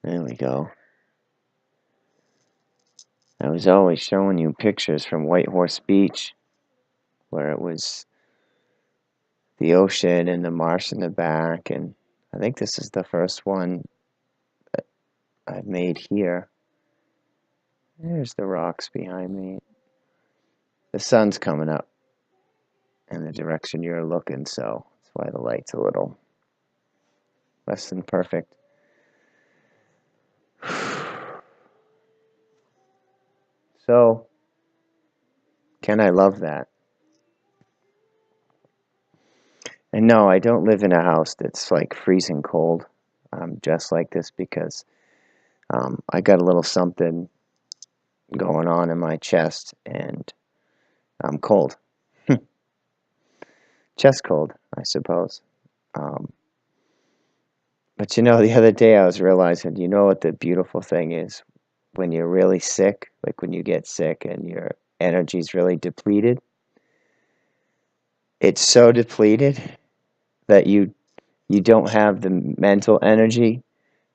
There we go. I was always showing you pictures from White Horse Beach, where it was the ocean and the marsh in the back, and I think this is the first one that I've made here. There's the rocks behind me. The sun's coming up in the direction you're looking, so that's why the light's a little less than perfect. So, can I love that? And no, I don't live in a house that's like freezing cold. I'm just like this because I got a little something going on in my chest and I'm cold. Chest cold, I suppose. But you know, the other day I was realizing, you know what the beautiful thing is? When you're really sick, like when you get sick and your energy's really depleted, it's so depleted that you don't have the mental energy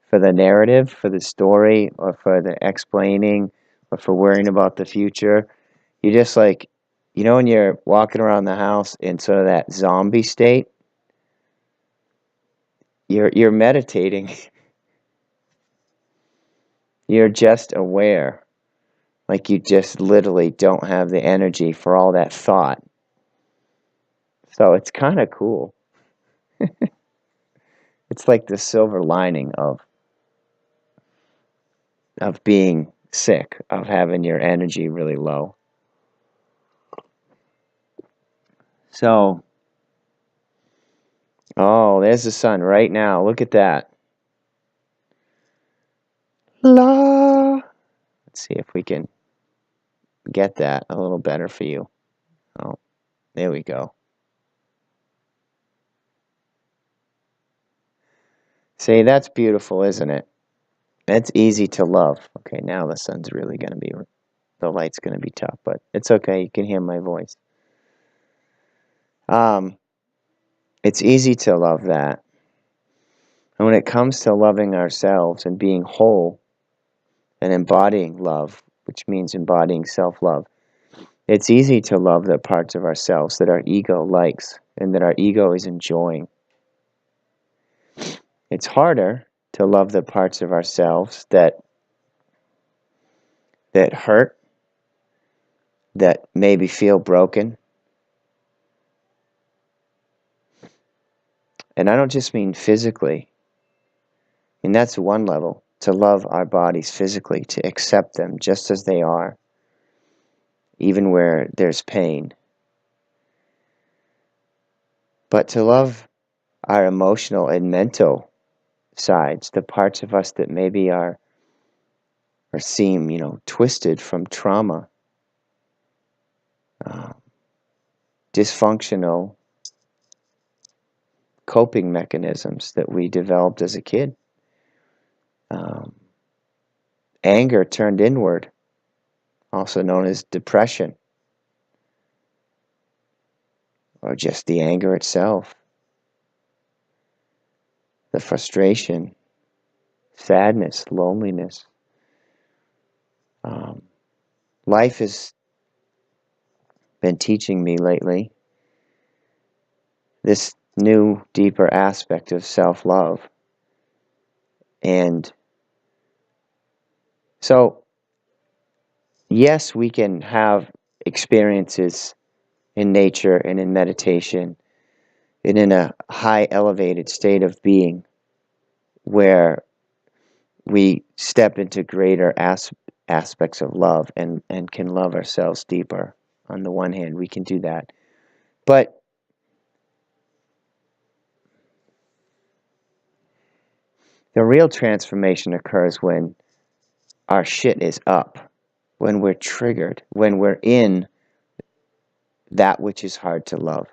for the narrative, for the story, or for the explaining, or for worrying about the future. You just like, you know, when you're walking around the house in sort of that zombie state, you're meditating. You're just aware. Like you just literally don't have the energy for all that thought. So it's kind of cool. It's like the silver lining of being sick, of having your energy really low. So, oh, there's the sun right now. Look at that. La. Let's see if we can get that a little better for you. Oh, there we go. See, that's beautiful, isn't it? That's easy to love. Okay, now the sun's really going to be, the light's going to be tough, but it's okay. You can hear my voice. It's easy to love that. And when it comes to loving ourselves and being whole and embodying love, which means embodying self-love, it's easy to love the parts of ourselves that our ego likes and that our ego is enjoying. It's harder to love the parts of ourselves that hurt, that maybe feel broken. And I don't just mean physically. And that's one level, to love our bodies physically, to accept them just as they are, even where there's pain. But to love our emotional and mental sides, the parts of us that maybe are or seem, twisted from trauma, dysfunctional coping mechanisms that we developed as a kid. Anger turned inward, also known as depression, or just the anger itself, the frustration, sadness, loneliness. Life has been teaching me lately this new, deeper aspect of self-love. And so, yes, we can have experiences in nature and in meditation and in a high elevated state of being where we step into greater aspects of love and can love ourselves deeper. On the one hand, we can do that. But the real transformation occurs when our shit is up, when we're triggered, when we're in that which is hard to love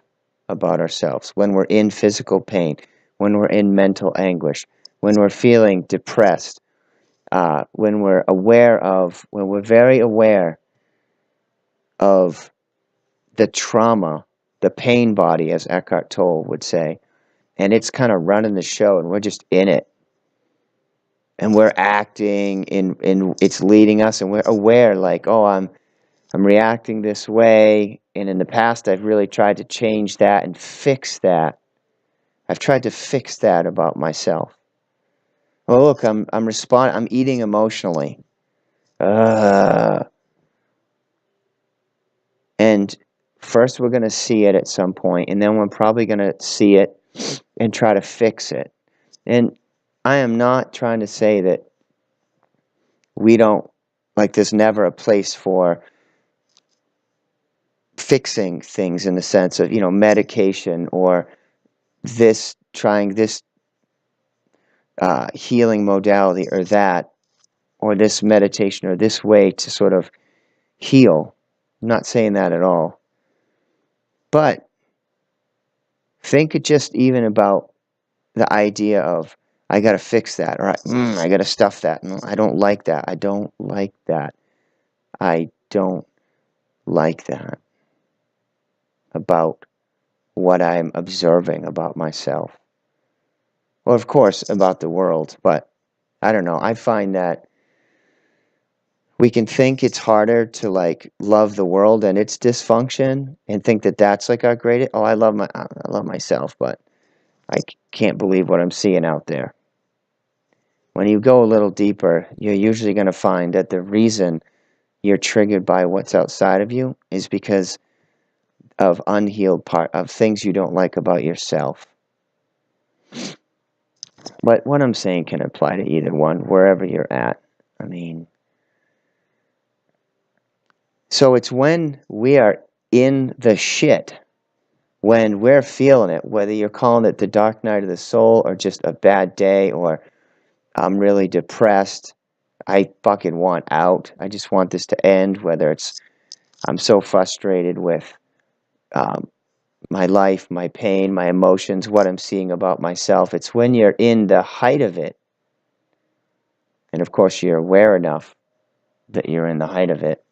about ourselves, when we're in physical pain, when we're in mental anguish, when we're feeling depressed, when we're very aware of the trauma, the pain body, as Eckhart Tolle would say, and it's kind of running the show and we're just in it. and we're acting in it's leading us, and we're aware, like, oh, I'm reacting this way, and in the past I've really tried to change that and fix that. I've tried to fix that about myself. Oh, look, I'm eating emotionally. And first we're going to see it at some point, and then we're probably going to see it and try to fix it. And I am not trying to say that we don't, like, there's never a place for fixing things in the sense of, medication, or trying this healing modality or that, or this meditation or this way to sort of heal. I'm not saying that at all. But think just even about the idea of, I got to fix that, or I got to stuff that. No, I don't like that. I don't like that. I don't like that about what I'm observing about myself. Well, of course, about the world, but I don't know. I find that we can think it's harder to, like, love the world and its dysfunction and think that that's like our greatest. Oh, I love myself, but I can't believe what I'm seeing out there. When you go a little deeper, you're usually going to find that the reason you're triggered by what's outside of you is because of unhealed part of things you don't like about yourself. But what I'm saying can apply to either one, wherever you're at. I mean, so it's when we are in the shit, when we're feeling it, whether you're calling it the dark night of the soul or just a bad day, or I'm really depressed, I fucking want out, I just want this to end, whether it's I'm so frustrated with my life, my pain, my emotions, what I'm seeing about myself. It's when you're in the height of it, and of course you're aware enough that you're in the height of it,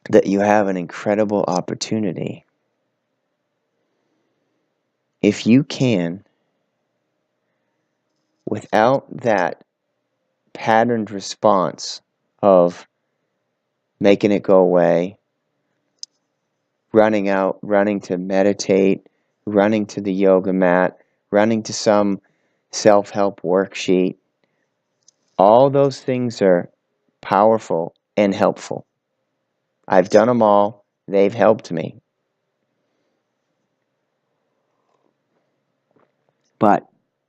that you have an incredible opportunity. If you can, without that patterned response of making it go away, running out, running to meditate, running to the yoga mat, running to some self-help worksheet, all those things are powerful and helpful. I've done them all. They've helped me. But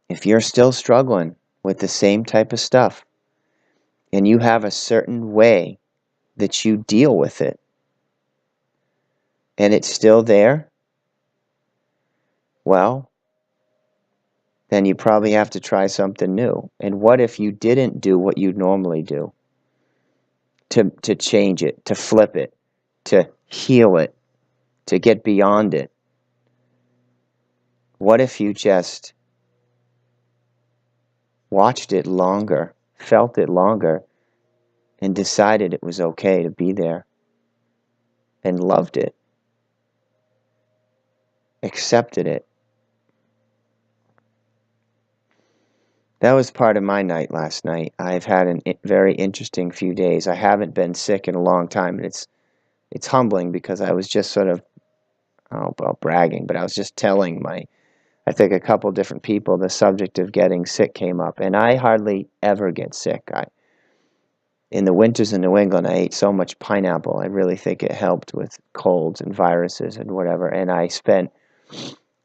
if you're still struggling with the same type of stuff, and you have a certain way that you deal with it, and it's still there, well, then you probably have to try something new. And what if you didn't do what you'd normally do to change it, to flip it, to heal it, to get beyond it? What if you just watched it longer, felt it longer, and decided it was okay to be there, and loved it, accepted it? That was part of my night last night. I've had a very interesting few days. I haven't been sick in a long time, and it's humbling because I was just sort of, bragging, but I was just telling I think a couple different people, the subject of getting sick came up, and I hardly ever get sick. In the winters in New England, I ate so much pineapple. I really think it helped with colds and viruses and whatever, and I spent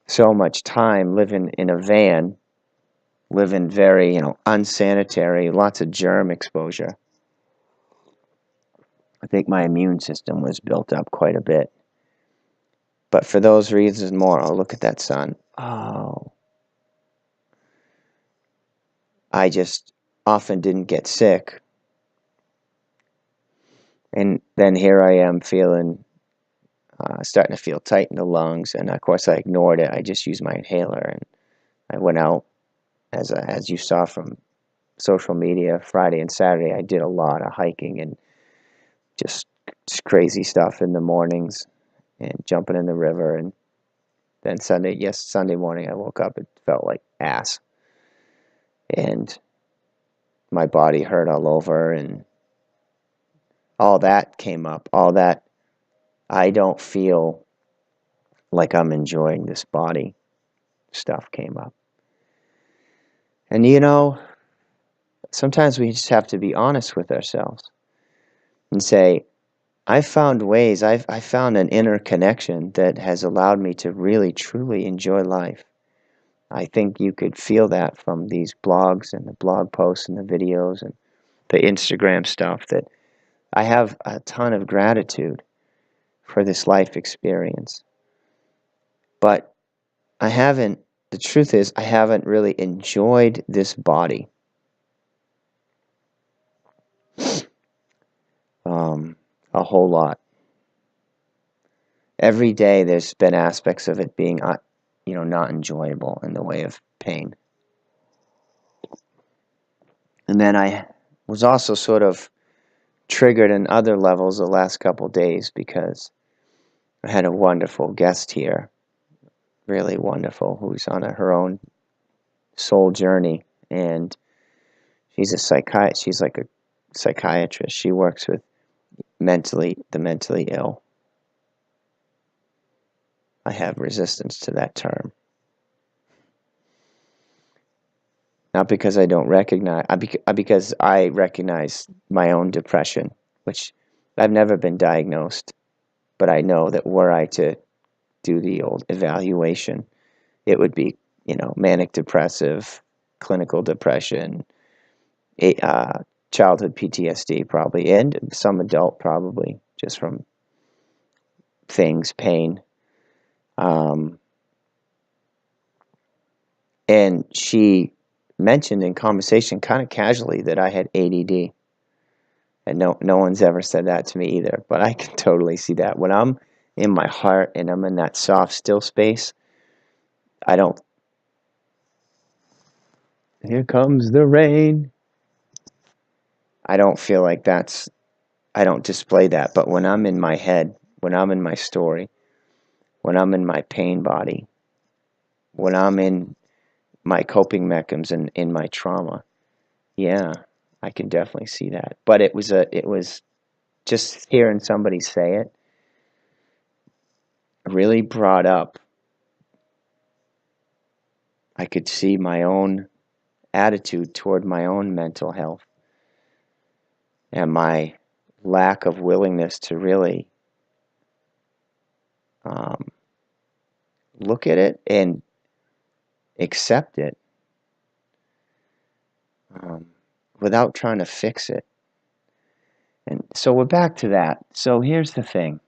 so much time living in a van, living very, unsanitary, lots of germ exposure. I think my immune system was built up quite a bit. But for those reasons more, look at that sun. Oh. I just often didn't get sick. And then here I am starting to feel tight in the lungs. And of course I ignored it. I just used my inhaler, and I went out, as you saw from social media, Friday and Saturday. I did a lot of hiking and just crazy stuff in the mornings, and jumping in the river. And then Sunday morning I woke up, it felt like ass. and my body hurt all over, and all that came up. All that, I don't feel like I'm enjoying this body stuff came up. And sometimes we just have to be honest with ourselves and say, I found ways, I found an inner connection that has allowed me to really truly enjoy life. I think you could feel that from these blogs and the blog posts and the videos and the Instagram stuff, that I have a ton of gratitude for this life experience. But the truth is, I haven't really enjoyed this body. A whole lot. Every day there's been aspects of it being, not enjoyable in the way of pain. And then I was also sort of triggered in other levels the last couple days because I had a wonderful guest here, really wonderful, who's on her own soul journey, and she's like a psychiatrist. She works with the mentally ill. I have resistance to that term. Not because I don't recognize, because I recognize my own depression, which I've never been diagnosed, but I know that were I to do the old evaluation, it would be, manic depressive, clinical depression, childhood PTSD probably, and some adult probably, just from pain. And she mentioned in conversation kind of casually that I had ADD. And no one's ever said that to me either, but I can totally see that. When I'm in my heart and I'm in that soft, still space, here comes the rain. I don't feel like I don't display that. But when I'm in my head, when I'm in my story, when I'm in my pain body, when I'm in my coping mechanisms and in my trauma, yeah, I can definitely see that. But it was just hearing somebody say it really brought up, I could see my own attitude toward my own mental health and my lack of willingness to really look at it and accept it without trying to fix it. And so we're back to that. So here's the thing.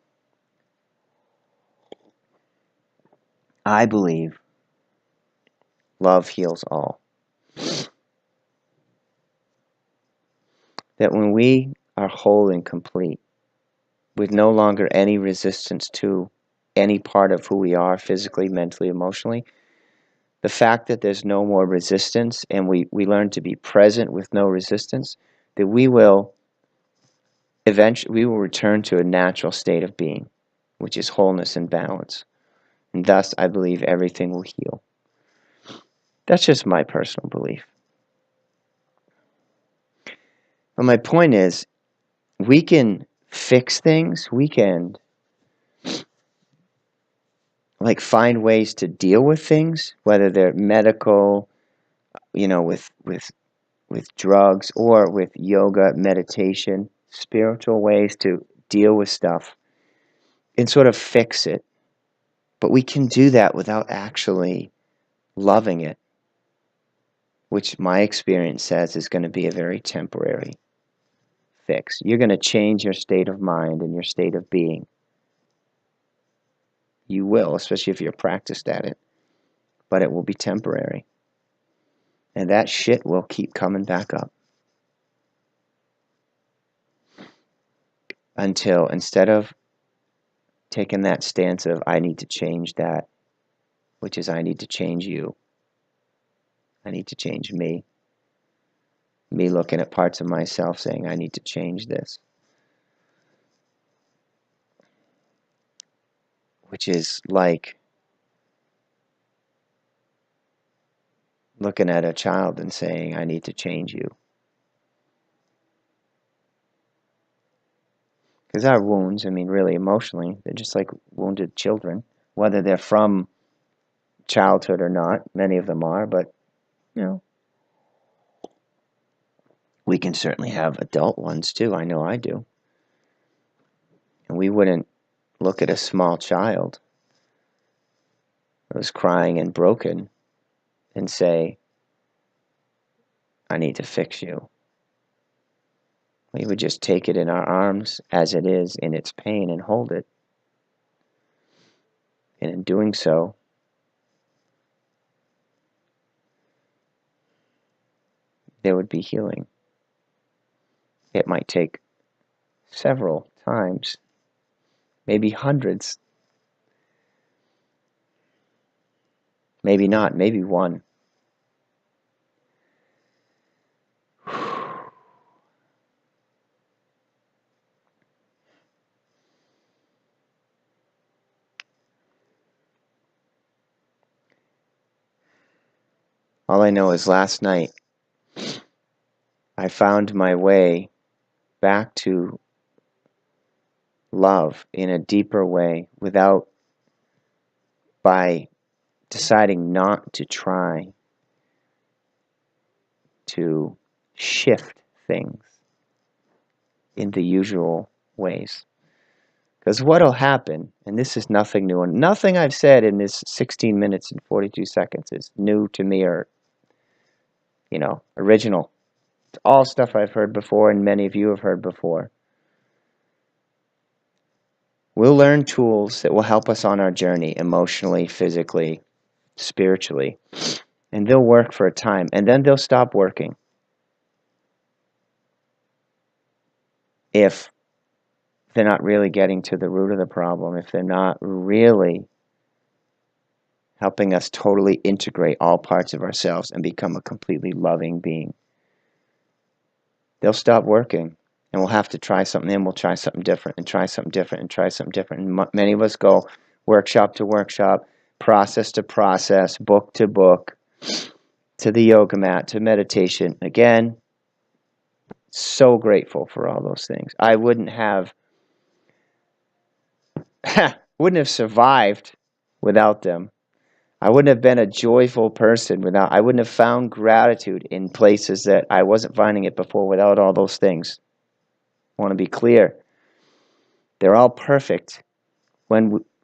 I believe love heals all. That when we are whole and complete, with no longer any resistance to any part of who we are physically, mentally, emotionally, the fact that there's no more resistance and we learn to be present with no resistance, that we will return to a natural state of being, which is wholeness and balance. And thus, I believe everything will heal. That's just my personal belief. But my point is, we can fix things. We can find ways to deal with things, whether they're medical, with drugs, or with yoga, meditation, spiritual ways to deal with stuff and sort of fix it. But we can do that without actually loving it, which my experience says is going to be a very temporary fix. You're going to change your state of mind and your state of being. You will, especially if you're practiced at it. But it will be temporary. And that shit will keep coming back up. Until, instead of taking that stance of, I need to change that, which is, I need to change you. I need to change me. Me looking at parts of myself saying, I need to change this. Which is like looking at a child and saying, I need to change you. Because our wounds, I mean, really emotionally, they're just like wounded children, whether they're from childhood or not. Many of them are, but, you know, we can certainly have adult ones too. I know I do. And we wouldn't look at a small child who was crying and broken and say, I need to fix you. We would just take it in our arms as it is in its pain and hold it. And in doing so, there would be healing. It might take several times, maybe hundreds, maybe not, maybe one. All I know is last night I found my way back to love in a deeper way by deciding not to try to shift things in the usual ways. Because what'll happen, and this is nothing new, and nothing I've said in this 16 minutes and 42 seconds is new to me or, original. It's all stuff I've heard before and many of you have heard before. We'll learn tools that will help us on our journey emotionally, physically, spiritually, and they'll work for a time, and then they'll stop working. If they're not really getting to the root of the problem, if they're not really helping us totally integrate all parts of ourselves and become a completely loving being, they'll stop working. And we'll have to try something, and we'll try something different, and try something different, and try something different. And many of us go workshop to workshop, process to process, book to book, to the yoga mat, to meditation. Again, so grateful for all those things. I wouldn't have survived without them. I wouldn't have been a joyful person without. I wouldn't have found gratitude in places that I wasn't finding it before without all those things. I want to be clear. They're all perfect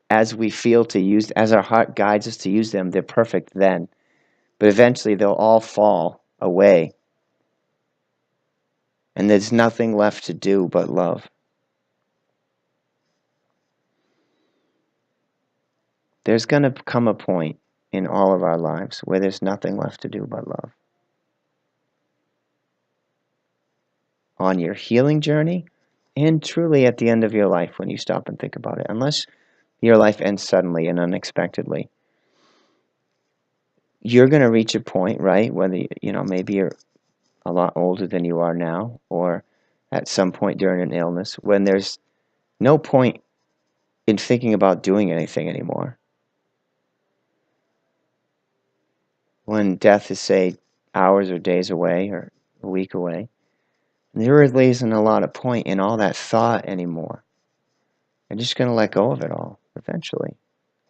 as we feel to use, as our heart guides us to use them. They're perfect then, but eventually they'll all fall away, and there's nothing left to do but love. There's going to come a point in all of our lives where there's nothing left to do but love. On your healing journey, and truly at the end of your life when you stop and think about it, unless your life ends suddenly and unexpectedly, you're going to reach a point, right? Whether, maybe you're a lot older than you are now, or at some point during an illness, when there's no point in thinking about doing anything anymore. When death is, say, hours or days away, or a week away, there really isn't a lot of point in all that thought anymore. You're just going to let go of it all, eventually.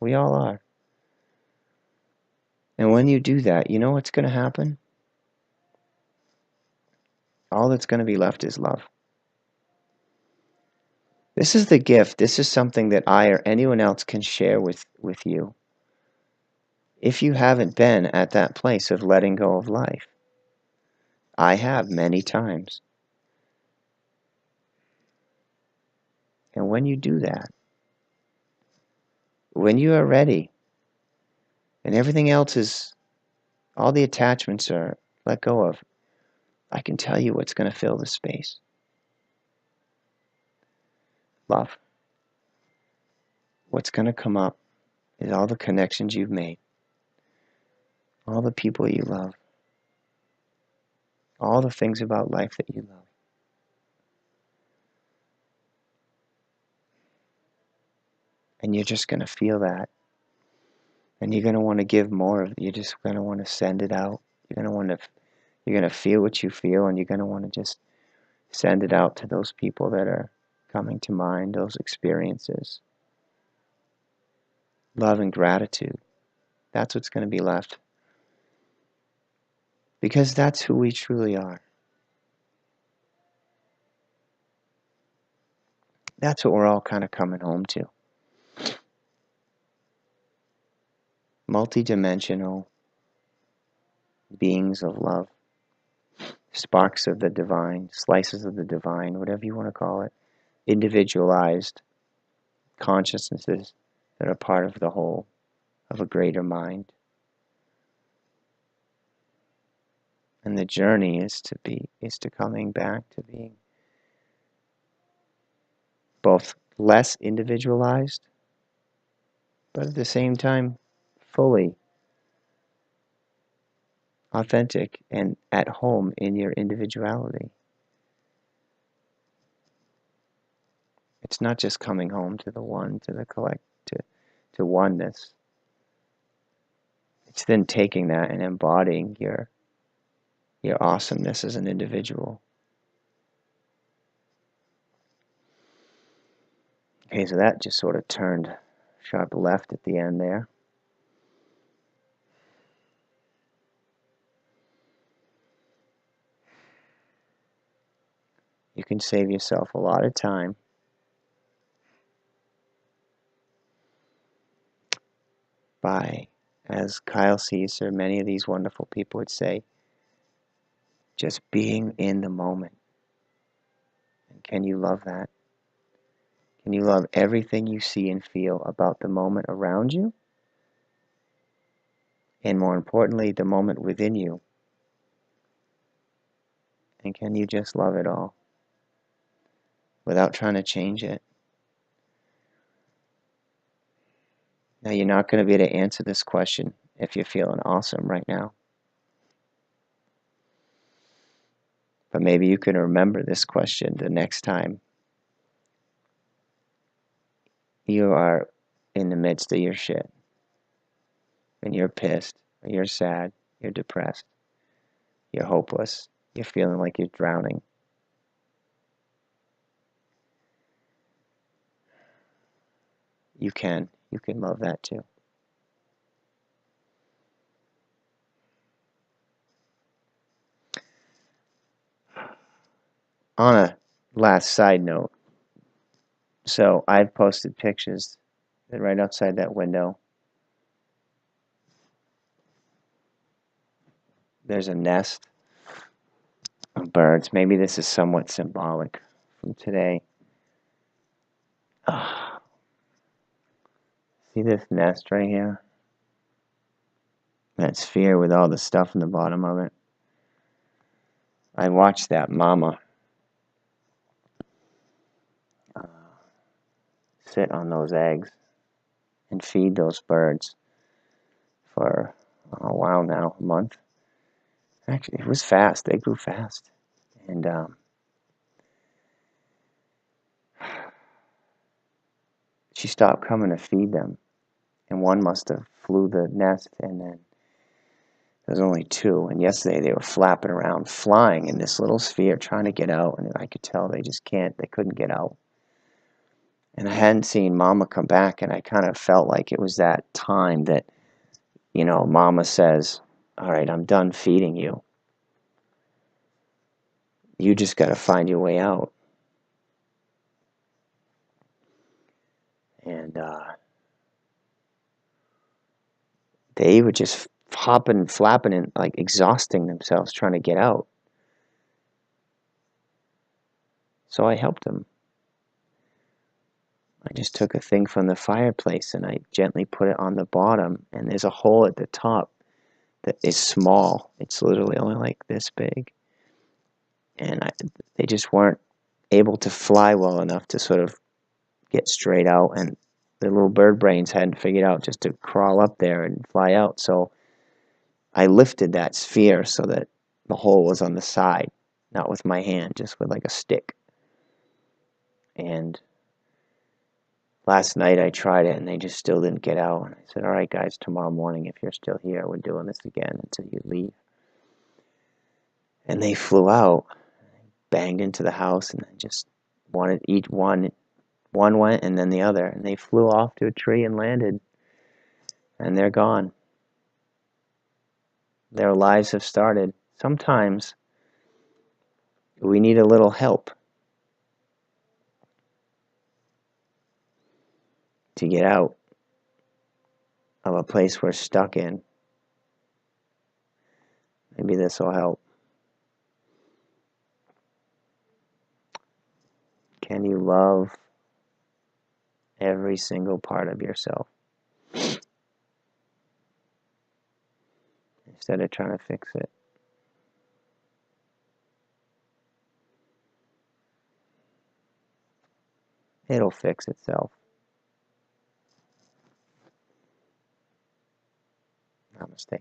We all are. And when you do that, you know what's going to happen? All that's going to be left is love. This is the gift. This is something that I or anyone else can share with you. If you haven't been at that place of letting go of life, I have many times. And when you do that, when you are ready, and everything else is, all the attachments are let go of, I can tell you what's going to fill the space. Love. What's going to come up is all the connections you've made, all the people you love, all the things about life that you love. And you're just going to feel that. And you're going to want to give more of it. You're just going to want to send it out You're gonna feel what you feel, and you're gonna want to just send it out to those people that are coming to mind, those experiences. Love and gratitude. That's what's going to be left. Because that's who we truly are. That's what we're all kind of coming home to. Multidimensional beings of love. Sparks of the divine, slices of the divine, whatever you want to call it. Individualized consciousnesses that are part of the whole, of a greater mind. And the journey is to coming back to being both less individualized, but at the same time fully authentic and at home in your individuality. It's not just coming home to the one, to the collect, to oneness. It's then taking that and embodying your awesomeness as an individual. Okay, so that just sort of turned sharp left at the end there. You can save yourself a lot of time by, as Kyle Cease or many of these wonderful people would say, just being in the moment. And can you love that? Can you love everything you see and feel about the moment around you? And more importantly, the moment within you. And can you just love it all without trying to change it? Now, you're not going to be able to answer this question if you're feeling awesome right now. But maybe you can remember this question the next time you are in the midst of your shit. When you're pissed, or you're sad, you're depressed, you're hopeless, you're feeling like you're drowning. You can love that too. On a last side note, so I've posted pictures that right outside that window, there's a nest of birds. Maybe this is somewhat symbolic from today. See this nest right here? That sphere with all the stuff in the bottom of it. I watched that mama sit on those eggs and feed those birds for a while now, a month. Actually, it was fast. They grew fast. And she stopped coming to feed them. And one must have flew the nest, and then there's only two. And yesterday they were flapping around, flying in this little sphere, trying to get out. And I could tell they couldn't get out. And I hadn't seen Mama come back, and I kind of felt like it was that time that, Mama says, all right, I'm done feeding you. You just got to find your way out. And they were just hopping and flapping and like exhausting themselves trying to get out. So I helped them. I just took a thing from the fireplace and I gently put it on the bottom, and there's a hole at the top that is small. It's literally only like this big. And they just weren't able to fly well enough to sort of get straight out, and the little bird brains hadn't figured out just to crawl up there and fly out. So I lifted that sphere so that the hole was on the side, not with my hand, just with like a stick. And last night I tried it and they just still didn't get out. And I said, all right, guys, tomorrow morning, if you're still here, we're doing this again until you leave. And they flew out, banged into the house, and then just wanted to eat one. One went, and then the other. And they flew off to a tree and landed. And they're gone. Their lives have started. Sometimes we need a little help to get out of a place we're stuck in. Maybe this will help. Can you love every single part of yourself instead of trying to fix it? It'll fix itself. Namaste.